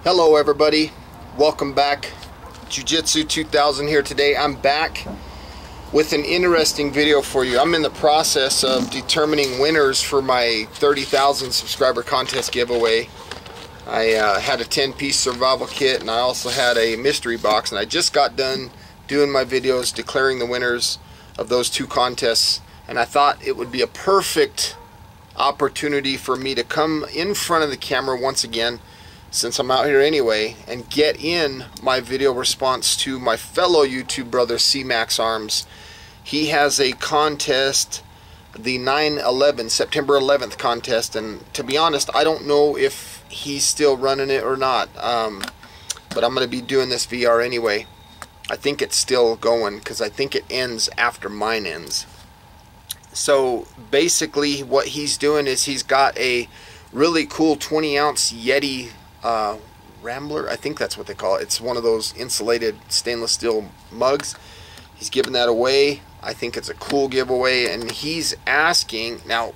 Hello everybody, welcome back. Jiu-Jitsu 2000 here today. I'm back with an interesting video for you. I'm in the process of determining winners for my 30,000 subscriber contest giveaway. I had a 10-piece survival kit, and I also had a mystery box, and I just got done doing my videos declaring the winners of those two contests, and I thought it would be a perfect opportunity for me to come in front of the camera once again, since I'm out here anyway, and get in my video response to my fellow YouTube brother Cmax Arms. He has a contest, the 9/11, September 11th contest, and to be honest, I don't know if he's still running it or not, but I'm going to be doing this VR anyway. I think it's still going because I think it ends after mine ends. So basically what he's doing is he's got a really cool 20-ounce Yeti Rambler, I think that's what they call it. It's one of those insulated stainless steel mugs. He's giving that away. I think it's a cool giveaway, and he's asking, now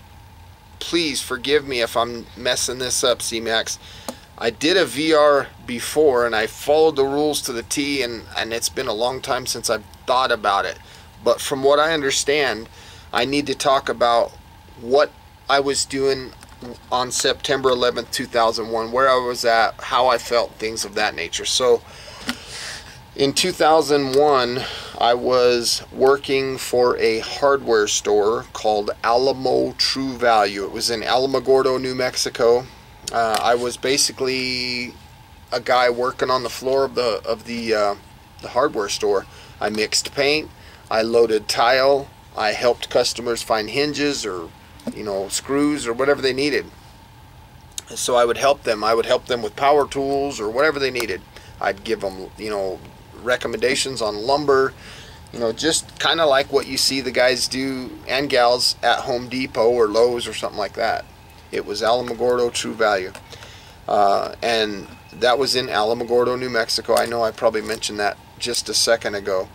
please forgive me if I'm messing this up, C-Max. I did a VR before and I followed the rules to the T, and it's been a long time since I've thought about it. But from what I understand, I need to talk about what I was doing on September 11th, 2001, where I was at, how I felt, things of that nature. So in 2001, I was working for a hardware store called Alamo True Value. It was in Alamogordo, New Mexico. I was basically a guy working on the floor of the hardware store. I mixed paint, I loaded tile, I helped customers find hinges or screws or whatever they needed. So I would help them. I would help them with power tools or whatever they needed. I'd give them, recommendations on lumber, just kind of like what you see the guys do and gals at Home Depot or Lowe's or something like that. It was Alamogordo True Value. And that was in Alamogordo, New Mexico. I know I probably mentioned that just a second ago.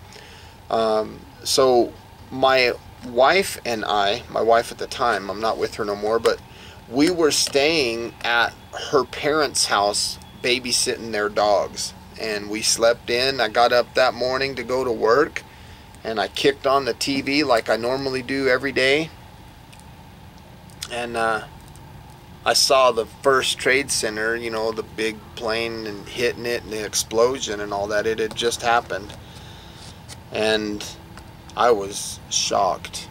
So my wife and my wife at the time, I'm not with her no more, but we were staying at her parents' house babysitting their dogs, and we slept in. I got up that morning to go to work, and I kicked on the TV like I normally do every day, and I saw the first Trade Center, the big plane and hitting it and the explosion and all that. It had just happened, and I was shocked.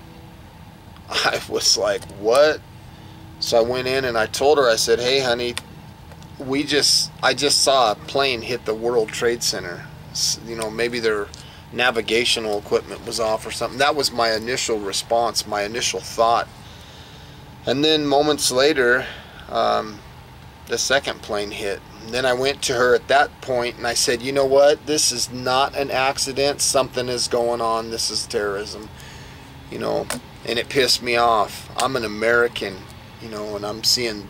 I was like, what? So I went in and I told her, I said, hey honey, I just saw a plane hit the World Trade Center. Maybe their navigational equipment was off or something. That was my initial response, my initial thought. And then moments later, the second plane hit. And then I went to her at that point and I said, you know what, this is not an accident, something is going on, this is terrorism, and it pissed me off. I'm an American, and I'm seeing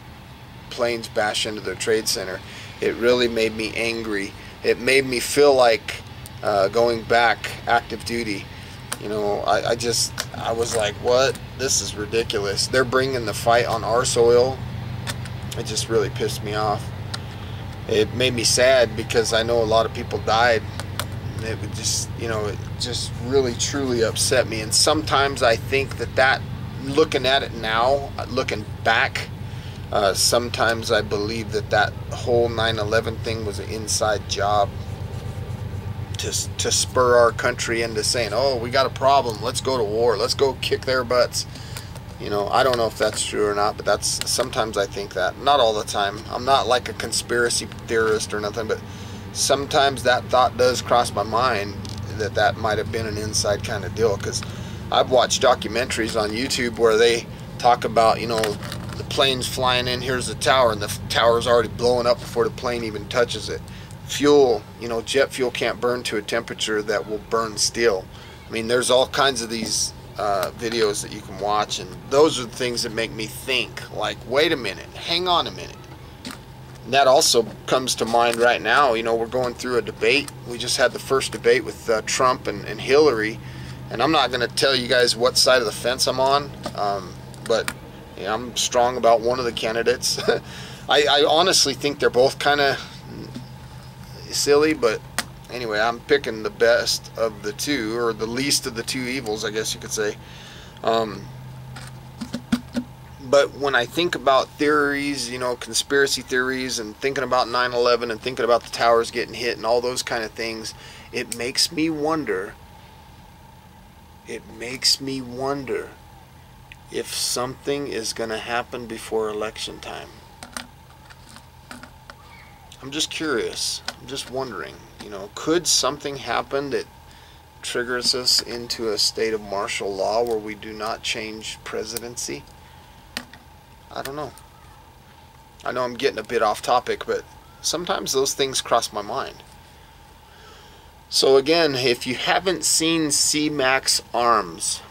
planes bash into the Trade Center. It really made me angry. It made me feel like going back active duty. I was like, what? This is ridiculous. They're bringing the fight on our soil. It just really pissed me off. It made me sad because I know a lot of people died. It would just, it just really truly upset me. And sometimes I think that looking at it now, looking back, sometimes I believe that whole 9/11 thing was an inside job to spur our country into saying, oh, we got a problem, let's go to war, let's go kick their butts. I don't know if that's true or not, but sometimes I think that. Not all the time. I'm not like a conspiracy theorist or nothing, but sometimes that thought does cross my mind that might have been an inside kind of deal, because I've watched documentaries on YouTube where they talk about, the plane's flying in, here's the tower, and the tower's already blowing up before the plane even touches it. Fuel, jet fuel can't burn to a temperature that will burn steel. I mean, there's all kinds of these videos that you can watch, and those are the things that make me think, like, wait a minute, hang on a minute. And that also comes to mind right now. We're going through a debate. We just had the first debate with Trump and Hillary, and I'm not going to tell you guys what side of the fence I'm on, but I'm strong about one of the candidates. I honestly think they're both kind of silly, but anyway, I'm picking the best of the two, or the least of the two evils, I guess you could say. But when I think about theories, you know, conspiracy theories, and thinking about 9/11 and thinking about the towers getting hit and all those kind of things, it makes me wonder. It makes me wonder if something is going to happen before election time. I'm just curious. I'm just wondering, you know, could something happen that triggers us into a state of martial law where we do not change presidency? I don't know. I know I'm getting a bit off topic, but sometimes those things cross my mind. So again, if you haven't seen Cmax Arms,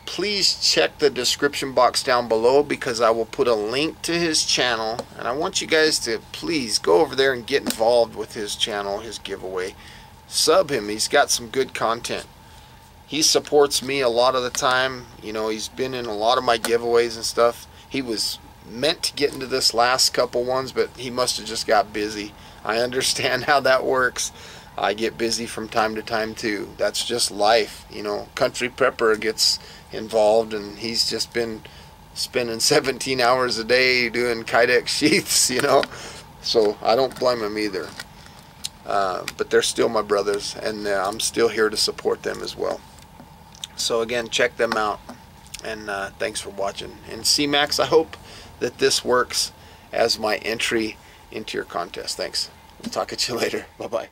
please check the description box down below, because I will put a link to his channel, and I want you guys to please go over there and get involved with his channel, his giveaway. Sub him. He's got some good content. He supports me a lot of the time. You know, he's been in a lot of my giveaways and stuff. He was meant to get into this last couple ones, but he must have just got busy. I understand how that works. I get busy from time to time too. That's just life, you know. Country Prepper gets involved, and he's just been spending 17 hours a day doing Kydex sheaths, you know. So I don't blame him either. But they're still my brothers, and I'm still here to support them as well. So again, check them out, and thanks for watching. And Cmax, I hope that this works as my entry into your contest. Thanks. We'll talk at you later. Bye-bye.